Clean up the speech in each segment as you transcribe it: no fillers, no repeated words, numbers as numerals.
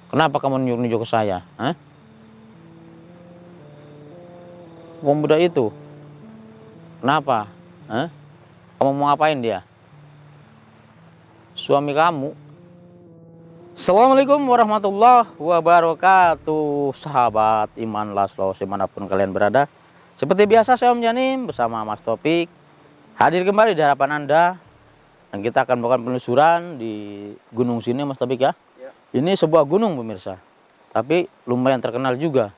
Kenapa kamu nunjuk-nunjuk ke saya? Hah? Pemuda itu, kenapa? Hah? Kamu mau ngapain dia? Suami kamu. Assalamualaikum warahmatullahi wabarakatuh. Sahabat Iman Laslo, dimanapun kalian berada. Seperti biasa saya Om Janim bersama Mas Topik hadir kembali di hadapan Anda. Dan kita akan melakukan penelusuran di gunung sini Mas Topik ya. Ini sebuah gunung pemirsa, tapi lumayan terkenal juga.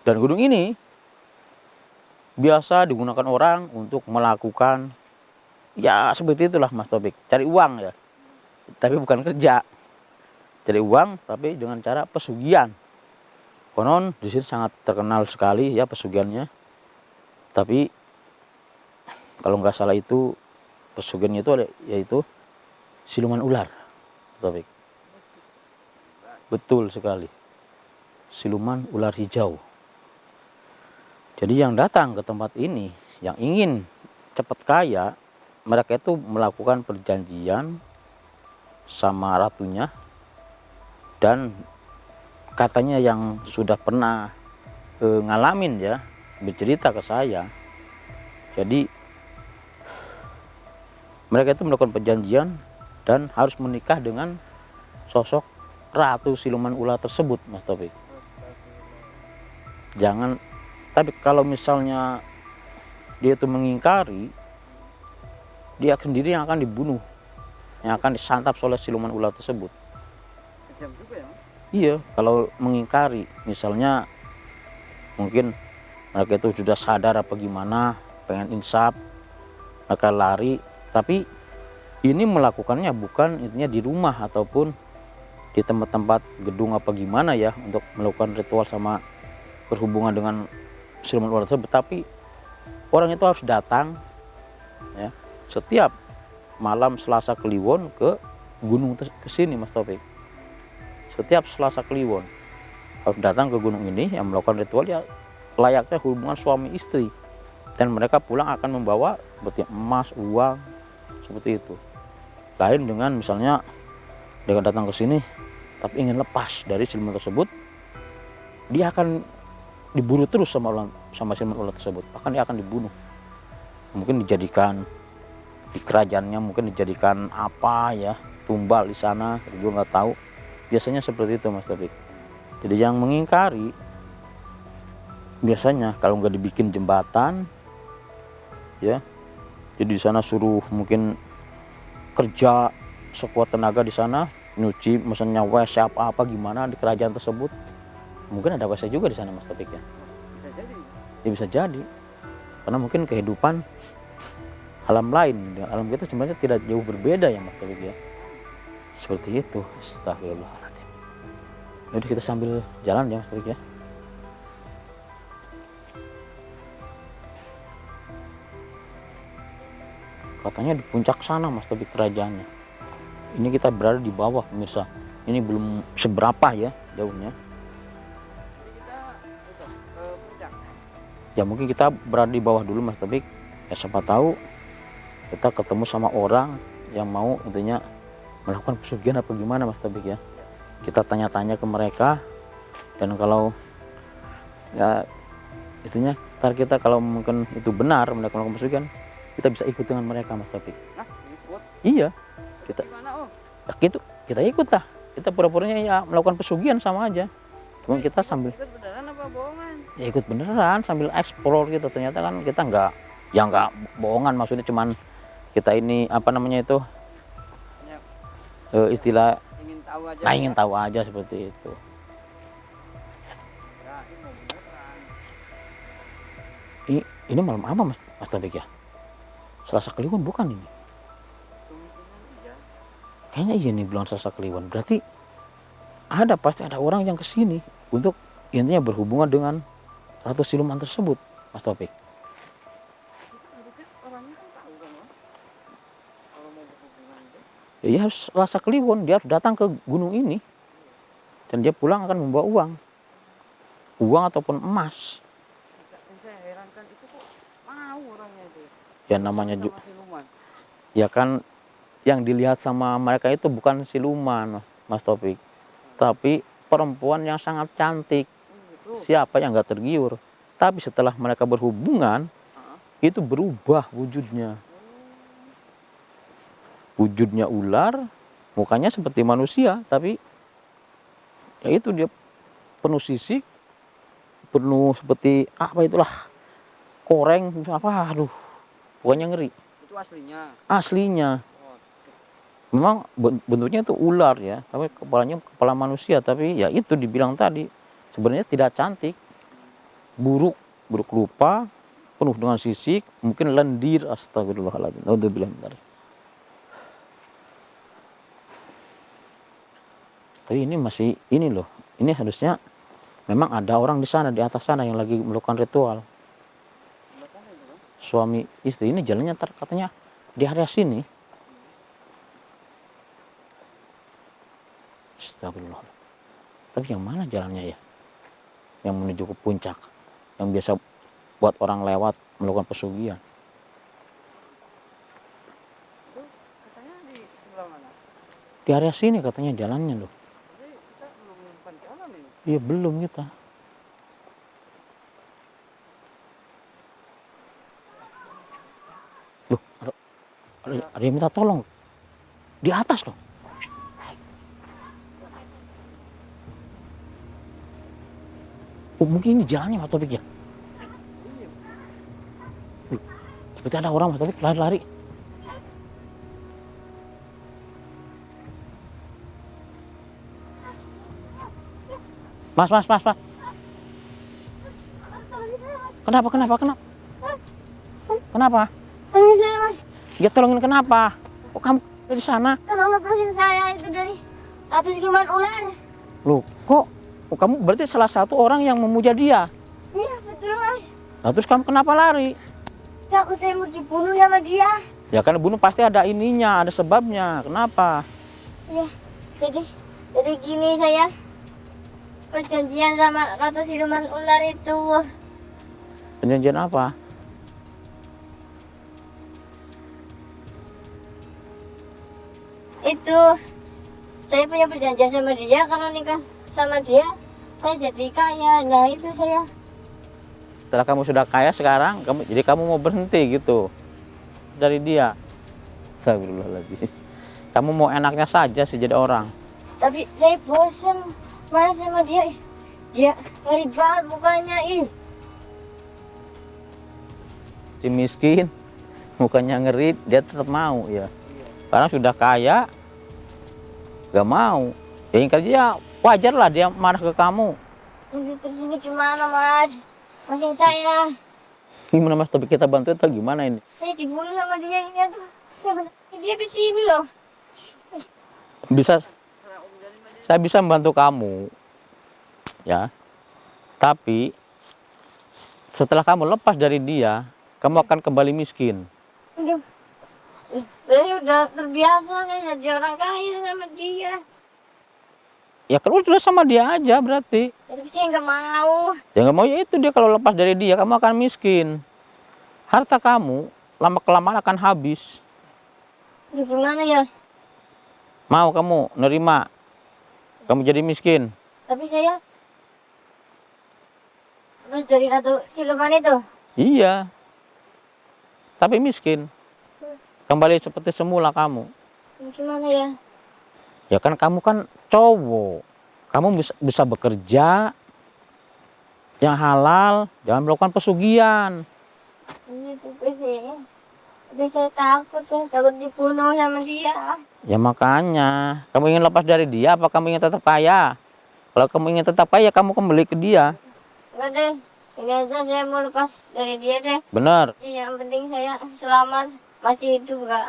Dan gunung ini biasa digunakan orang untuk melakukan ya seperti itulah Mas Topik, cari uang ya. Tapi bukan kerja. Cari uang tapi dengan cara pesugihan. Konon di sini sangat terkenal sekali ya pesugihannya. Tapi kalau nggak salah itu pesugihannya itu yaitu siluman ular. Topik. Betul sekali. Siluman ular hijau. Jadi yang datang ke tempat ini yang ingin cepat kaya, mereka itu melakukan perjanjian sama ratunya. Dan katanya yang sudah pernah ngalamin ya, bercerita ke saya. Jadi mereka itu melakukan perjanjian dan harus menikah dengan sosok ratu siluman ular tersebut, Mas Taufik. Jangan, tapi kalau misalnya dia itu mengingkari, dia sendiri yang akan dibunuh, yang akan disantap oleh siluman ular tersebut. Kejam juga ya, Mas? Iya, kalau mengingkari, misalnya mungkin mereka itu sudah sadar apa gimana, pengen insaf, mereka lari, tapi ini melakukannya bukan intinya di rumah ataupun di tempat-tempat gedung apa gimana ya untuk melakukan ritual sama berhubungan dengan siluman ular tersebut, tapi orang itu harus datang ya setiap malam Selasa Kliwon ke gunung ke sini Mas Taufik. Setiap Selasa Kliwon harus datang ke gunung ini yang melakukan ritual ya layaknya hubungan suami istri, dan mereka pulang akan membawa seperti emas, uang seperti itu. Lain dengan misalnya dengan datang ke sini tapi ingin lepas dari siluman tersebut, dia akan diburu terus sama siluman ular tersebut, bahkan dia akan dibunuh. Mungkin dijadikan di kerajaannya, mungkin dijadikan apa ya, tumbal di sana, gue nggak tahu. Biasanya seperti itu Mas Taufik. Jadi yang mengingkari biasanya kalau nggak dibikin jembatan ya, jadi di sana suruh mungkin kerja sekuat tenaga di sana, nyuci misalnya WC apa gimana di kerajaan tersebut. Mungkin ada WC juga di sana Mas Taufik ya. Bisa jadi. Ya bisa jadi. Karena mungkin kehidupan alam lain dengan alam kita sebenarnya tidak jauh berbeda ya Mas Taufik ya. Seperti itu. Astagfirullahaladzim. Jadi kita sambil jalan ya Mas Taufik ya. Katanya di puncak sana Mas Taufik kerajaannya. Ini kita berada di bawah pemirsa. Ini belum seberapa ya jauhnya. Jadi kita ke puncak. Ya mungkin kita berada di bawah dulu Mas Taufik. Ya siapa tahu kita ketemu sama orang yang mau intinya melakukan pesugihan apa gimana Mas Taufik ya. Kita tanya-tanya ke mereka, dan kalau ya itunya ntar kita kalau mungkin itu benar mereka melakukan pesugihan, kita bisa ikut dengan mereka Mas Taufik. Nah, ikut. Iya, kita Gimana, Om? ya gitu, kita ikut lah. Kita pura-puranya ya melakukan pesugihan sama aja. Cuma kita sambil Ikut beneran apa bohongan? ya ikut beneran sambil eksplor gitu. Ternyata kan kita nggak bohongan, maksudnya cuman kita ini apa namanya itu Ya, istilah ingin tahu aja. ingin tahu aja seperti itu. Ya, ini beneran. Ini malam apa Mas Taufik ya? Selasa Kliwon bukan ini? Kemungkinan iya. Kayaknya iya nih bulan Selasa Kliwon. Berarti pasti ada orang yang kesini untuk intinya berhubungan dengan ratu siluman tersebut Mas Taufik. Harusnya orangnya kan tahu kan, Om? Kalau mau berhubungan itu. Ya harus Selasa Kliwon, dia harus datang ke gunung ini. Dan dia pulang akan membawa uang. Uang ataupun emas. Yang saya herankan itu kok mau orangnya itu. Ya namanya Sama siluman. ya kan yang dilihat sama mereka itu bukan siluman Mas Taufik. tapi perempuan yang sangat cantik. Gitu. Siapa yang nggak tergiur? Tapi setelah mereka berhubungan, Ah. itu berubah wujudnya. Wujudnya ular, mukanya seperti manusia, tapi ya itu dia penuh sisik, penuh seperti apa itulah, koreng apa, aduh, pokoknya ngeri. Itu aslinya. Aslinya Oh, memang bentuknya itu ular ya, tapi kepalanya kepala manusia, tapi ya itu dibilang tadi sebenarnya tidak cantik, buruk, buruk rupa, penuh dengan sisik, mungkin lendir, astagfirullahaladzim. Alhamdulillah. Tapi ini masih ini loh, ini harusnya memang ada orang di sana, di atas sana yang lagi melakukan ritual. belakang itu kan. Suami istri ini jalannya katanya di area sini. Astagfirullah. Tapi yang mana jalannya ya? Yang menuju ke puncak, yang biasa buat orang lewat melakukan pesugihan. Itu katanya di sebelah mana? Di area sini katanya jalannya loh. Jadi kita belum menemukan jalan ini. Iya belum kita. Loh, ada yang minta tolong. Di atas loh. Oh, mungkin ini jalannya Mas Taufik ya. Iya. Seperti ada orang Mas Taufik lari-lari. Mas. Kenapa? Kenapa? Tolong saya mas, Ya tolongin kenapa? Kok kamu dari sana? tolong lepasin saya itu dari atas siluman ular. Loh, kok kamu berarti salah satu orang yang memuja dia? Iya betul mas, Nah, terus kamu kenapa lari? takut saya mau dibunuh sama dia. Ya kan bunuh pasti ada ininya, ada sebabnya. Kenapa? Iya, jadi gini saya perjanjian sama ratu siluman ular itu. Perjanjian apa? Itu saya punya perjanjian sama dia, kalau nikah sama dia saya jadi kaya. Nah itu saya. Setelah kamu sudah kaya sekarang, kamu mau berhenti gitu dari dia. Astagfirullahaladzim. Kamu mau enaknya saja sih jadi orang. Tapi saya bosan marah sama dia. Dia ngeri banget mukanya ih. Si miskin, mukanya ngeri, dia tetap mau ya. Karena sudah kaya, gak mau. Ya yang kerja wajar lah dia marah ke kamu. Terus ini gimana mas? Masih saya. Gimana Mas, tapi kita bantu atau gimana ini? Saya dibunuh sama dia ini aduh. Dia ke sini loh. Saya bisa membantu kamu. Ya. Tapi setelah kamu lepas dari dia, kamu akan kembali miskin. Aduh. Saya udah terbiasa saya jadi orang kaya sama dia. Ya kalau sudah sama dia aja berarti. Tapi saya nggak mau. Ya nggak mau ya itu dia, kalau lepas dari dia kamu akan miskin. Harta kamu lama kelamaan akan habis. Aduh, gimana ya? Mau kamu nerima kamu jadi miskin? Tapi saya terus dari ratu siluman itu. Iya. Tapi miskin. Kembali seperti semula kamu. Gimana ya? Ya kan kamu kan cowok. Kamu bisa bekerja yang halal, jangan melakukan pesugihan. Ini tuh sih. Tapi saya takut dibunuh sama dia. Ya makanya, kamu ingin lepas dari dia apa kamu ingin tetap kaya? Kalau kamu ingin tetap kaya, kamu kembali ke dia. Enggak deh, ini aja saya mau lepas dari dia deh. Benar. Yang penting saya selamat, masih hidup enggak?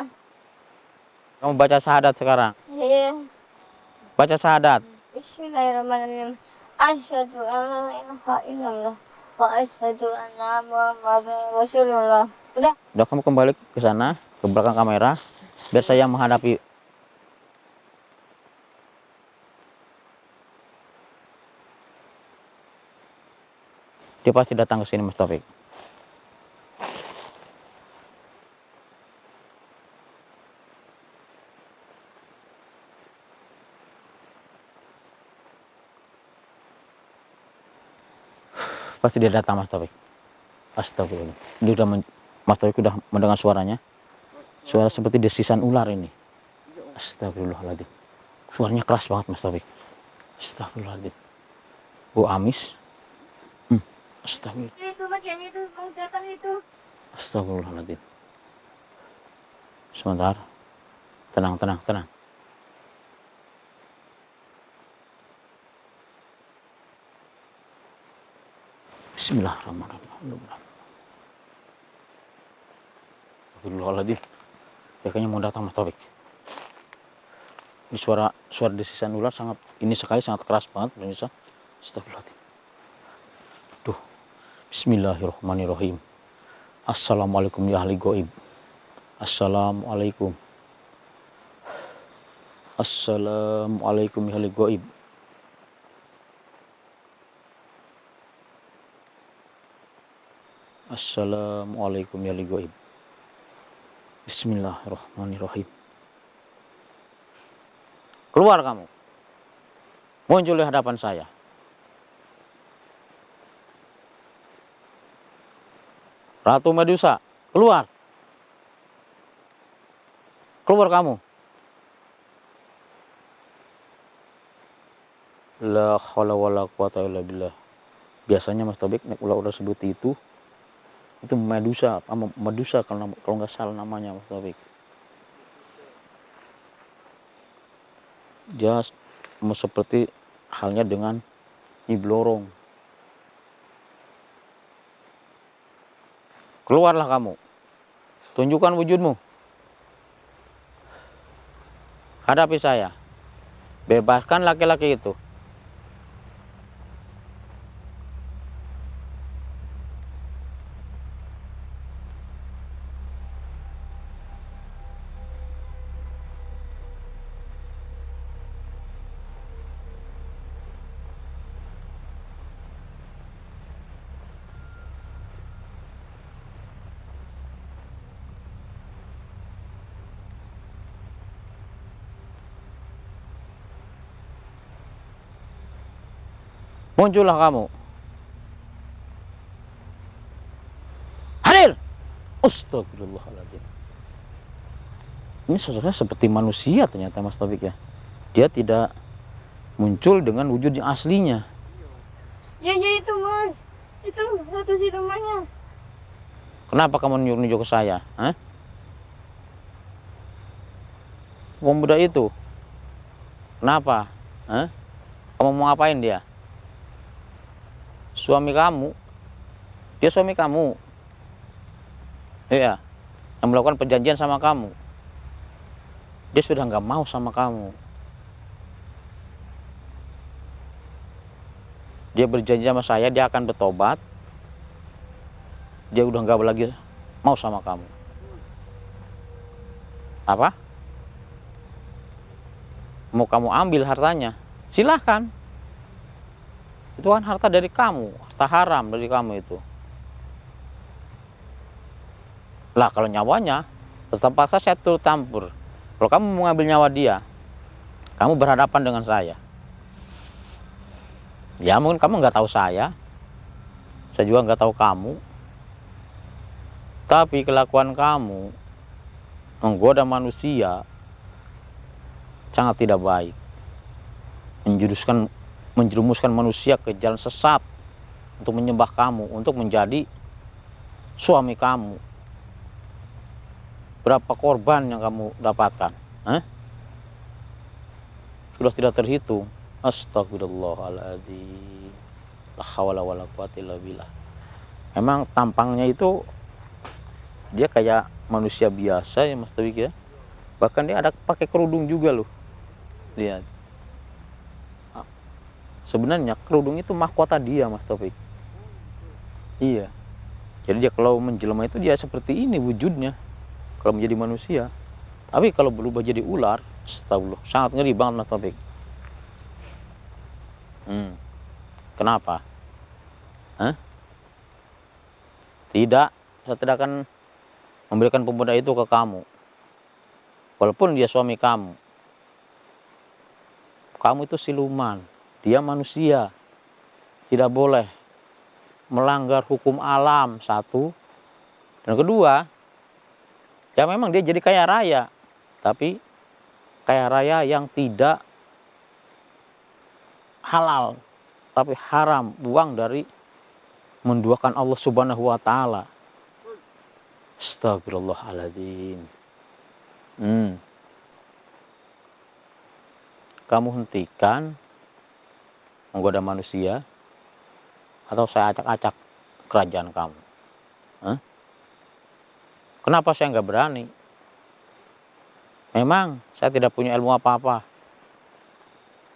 Kamu baca syahadat sekarang. Iya. Baca syahadat. Bismillahirrahmanirrahim. Asyhadu an la ilaha illallah wa asyhadu anna Muhammadar Rasulullah. Udah. Udah, kamu kembali ke sana, ke belakang kamera. Biar saya yang menghadapi. Dia pasti datang ke sini Mas Taufik. Pasti dia datang Mas Taufik. Astagfirullah. Dia udah Mas Taufik udah mendengar suaranya. Suara seperti desisan ular ini. Astagfirullahaladzim. Suaranya keras banget Mas Taufik. Astagfirullahaladzim. Bu amis. Astagfirullah. Itu makanya itu mau datang itu. Astagfirullahaladzim. Sebentar. Tenang, tenang, tenang. Bismillahirrahmanirrahim. Astagfirullahaladzim. Ya kayaknya mau datang Mas Taufik. Ini suara desisan ular sangat sangat keras banget pemirsa. Astagfirullahaladzim. Duh. Bismillahirrahmanirrahim. Assalamualaikum ya ahli goib. Assalamualaikum. Assalamualaikum ya ahli goib. Assalamualaikum ya ahli goib. Bismillahirrahmanirrahim. Keluar kamu. Muncul di hadapan saya. Ratu Medusa, keluar. Keluar kamu. La haula wala quwata illa billah. Biasanya Mas Taufik naik ular-ular seperti itu Medusa, Medusa kalau nggak salah namanya Mas Taufik. Dia seperti halnya dengan Nyi Blorong. Keluarlah kamu. Tunjukkan wujudmu. Hadapi saya. Bebaskan laki-laki itu. Muncullah kamu. Hadir. Astagfirullahaladzim. Ini saudara seperti manusia ternyata Mas Taufik ya. Dia tidak muncul dengan wujud yang aslinya. Ya itu Mas. Itu satu si rumahnya. Kenapa kamu nunjuk-nunjuk ke saya? Hah? Pemuda itu. Kenapa? Hah? Kamu mau ngapain dia? Suami kamu, dia suami kamu, iya, yang melakukan perjanjian sama kamu. Dia sudah nggak mau sama kamu. Dia berjanji sama saya, dia akan bertobat. Dia udah nggak lagi mau sama kamu. Apa? Mau kamu ambil hartanya? Silahkan. Itu kan harta dari kamu, harta haram dari kamu itu. Lah kalau nyawanya, tetap paksa saya turut campur. Kalau kamu mau ngambil nyawa dia, kamu berhadapan dengan saya. Ya mungkin kamu nggak tahu saya juga nggak tahu kamu. Tapi kelakuan kamu menggoda manusia sangat tidak baik. Menjerumuskan manusia ke jalan sesat untuk menyembah kamu, untuk menjadi suami kamu. Berapa korban yang kamu dapatkan? Sudah tidak terhitung. Astagfirullahaladzim. La haula wala quwata illa billah. Memang tampangnya itu dia kayak manusia biasa ya Mas Taufik ya. Bahkan dia ada pakai kerudung juga loh. Lihat. Sebenarnya kerudung itu mahkota dia Mas Taufik. Iya. Jadi dia kalau menjelma itu dia seperti ini wujudnya. Kalau menjadi manusia. Tapi kalau berubah jadi ular, astagfirullah, sangat ngeri banget Mas Taufik. Kenapa? Tidak, saya tidak akan memberikan pemuda itu ke kamu. Walaupun dia suami kamu. Kamu itu siluman. Dia manusia. Tidak boleh melanggar hukum alam, satu. Dan kedua, ya memang dia jadi kaya raya, tapi kaya raya yang tidak halal, tapi haram, uang dari menduakan Allah Subhanahu wa taala. Astagfirullahaladzim. Kamu hentikan menggoda manusia, atau saya acak-acak kerajaan kamu. Kenapa saya nggak berani? Memang saya tidak punya ilmu apa-apa.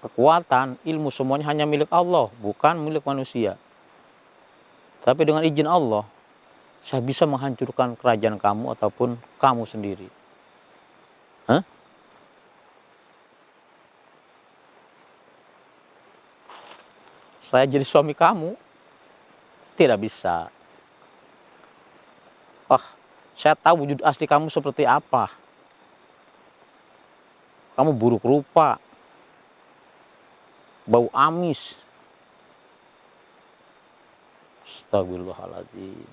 Kekuatan, ilmu semuanya hanya milik Allah, bukan milik manusia. Tapi dengan izin Allah, saya bisa menghancurkan kerajaan kamu ataupun kamu sendiri. Saya jadi suami kamu? Tidak bisa. Saya tahu wujud asli kamu seperti apa. Kamu buruk rupa, bau amis. Astagfirullahaladzim.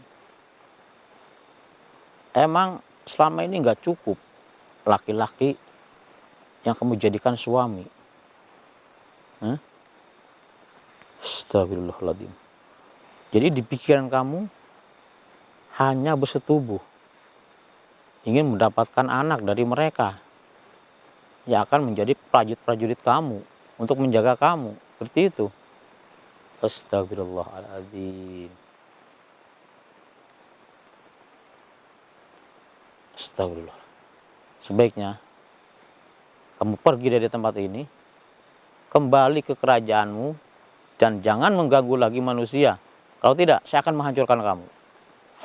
Emang selama ini nggak cukup laki-laki yang kamu jadikan suami? Astagfirullahaladzim. Jadi di pikiran kamu hanya bersetubuh ingin mendapatkan anak dari mereka yang akan menjadi prajurit-prajurit kamu untuk menjaga kamu, seperti itu. Astagfirullahaladzim. Astagfirullah. Sebaiknya kamu pergi dari tempat ini, kembali ke kerajaanmu, dan jangan mengganggu lagi manusia. Kalau tidak, saya akan menghancurkan kamu.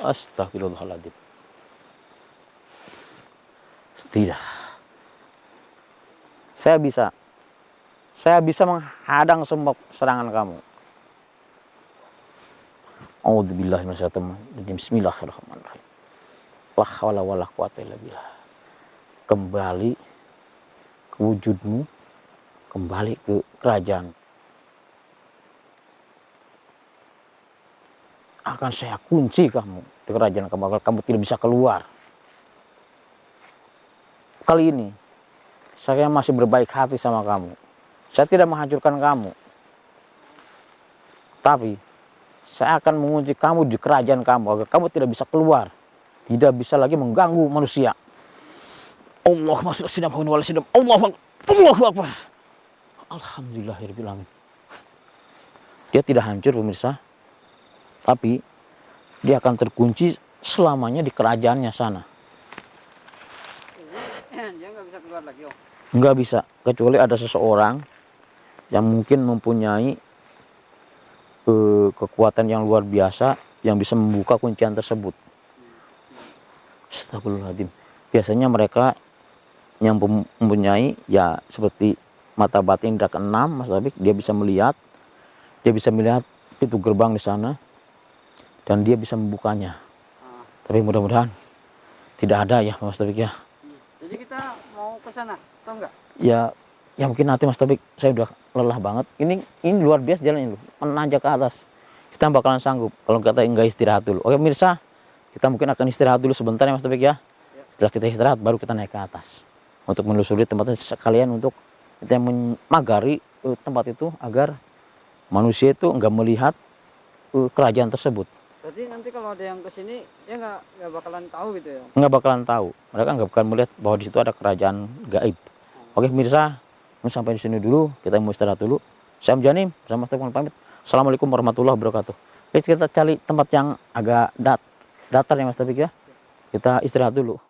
Astagfirullahaladzim. Tidak. Saya bisa menghadang semua serangan kamu. A'udzubillahi minasyaitonir rajim. Bismillahirrahmanirrahim. La haula wala quwata illa billah. Kembali ke wujudmu, kembali ke kerajaan. Akan saya kunci kamu di kerajaan kamu, agar kamu tidak bisa keluar. Kali ini saya masih berbaik hati sama kamu. Saya tidak menghancurkan kamu, tapi saya akan mengunci kamu di kerajaan kamu, agar kamu tidak bisa keluar, tidak bisa lagi mengganggu manusia. Allahumma shalli ala Muhammad wa ala ali Muhammad. Allahu akbar. Alhamdulillahirabbil alamin. Dia tidak hancur, pemirsa, tapi dia akan terkunci selamanya di kerajaannya sana. Dia nggak bisa keluar lagi, Om. Nggak bisa, kecuali ada seseorang yang mungkin mempunyai kekuatan yang luar biasa yang bisa membuka kuncian tersebut. Astagfirullahaladzim. Biasanya mereka yang mempunyai ya seperti mata batin indra keenam, Mas Tabik, dia bisa melihat pintu gerbang di sana dan dia bisa membukanya. Tapi mudah-mudahan tidak ada ya, Mas Tabik ya. Jadi kita mau ke sana, atau enggak? Ya mungkin nanti, Mas Tabik, saya udah lelah banget. Ini luar biasa jalan ini, menanjak ke atas. Kita bakalan sanggup kalau kata enggak istirahat dulu. Oke pemirsa, kita mungkin akan istirahat dulu sebentar ya, Mas Tabik ya. Setelah kita istirahat baru kita naik ke atas untuk menelusuri tempatnya sekalian, untuk kita memagari tempat itu agar manusia itu enggak melihat kerajaan tersebut. Berarti nanti kalau ada yang kesini, dia nggak bakalan tahu gitu ya? Nggak bakalan tahu. Mereka nggak bakalan melihat bahwa di situ ada kerajaan gaib. Oke pemirsa, sampai di sini dulu. Kita mau istirahat dulu. Saya Janim, bersama teman pamit. Assalamualaikum warahmatullahi wabarakatuh. Oke, kita cari tempat yang agak datar ya, Mas Tabik ya. Kita istirahat dulu.